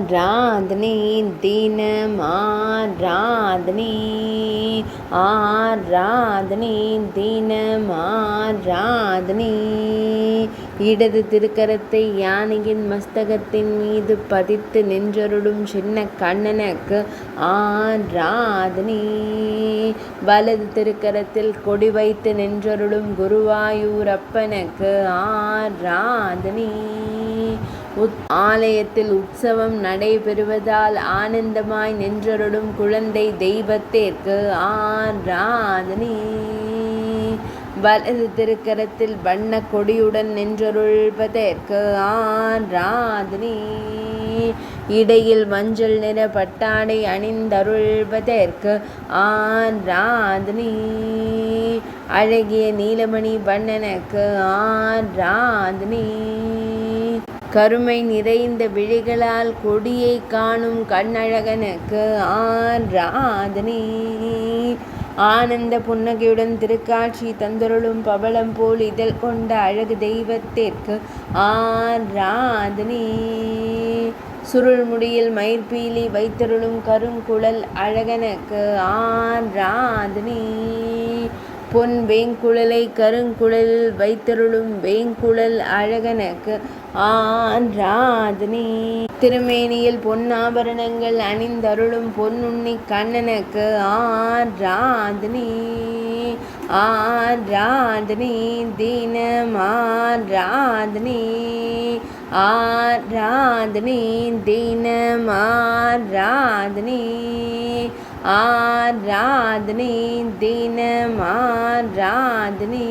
ஆராதனை தினம் ஆராதனை ஆராதனை தினம் ஆராதனை. இடது திருக்கரத்தை யானையின் மஸ்தகத்தின் மீது பதித்து நின்றருளும் சின்ன கண்ணனுக்கு ஆராதனை. வலது திருக்கரத்தில் கொடி வைத்து நின்றருளும் குருவாயூரப்பனுக்கு ஆராதனை. ஆலயத்தில் உற்சவம் நடைபெறுவதால் ஆனந்தமாய் நின்றருளும் குழந்தை தெய்வத்திற்கு ஆராதனை. வலது திருக்கரத்தில் வண்ண கொடியுடன் நின்றருள்வதற்கு ஆராதனை. இடையில் மஞ்சள் நிற பட்டாடை அணிந்தருள்வதற்கு ஆராதனை. அழகிய நீலமணி வண்ணனுக்கு ஆராதனை. கருமை நிறைந்த விழிகளால் கொடியை காணும் கண்ணழகனுக்கு ஆராதனை. ஆனந்த புன்னகையுடன் திருக்காட்சி தந்தருளும் பவளம் போல் இதழ் கொண்ட அழகு தெய்வத்திற்கு ஆராதனை. சுருள் முடியில் மயிர்பீலி வைத்தருளும் கருங்குழல் அழகனுக்கு ஆராதனை. பொன் வேங்குழலை கருங்குழலில் வைத்தருளும் வேங்குழல் அழகனுக்கு ஆராதனை. திருமேனியில் பொன்னாபரணங்கள் அணிந்தருளும் பொன்னுண்ணி கண்ணனுக்கு ஆராதனை. ஆராதனை தினம் ஆராதனை ஆராதனை தினம் ஆராதனை ஆராதனை தினம் ஆராதனை.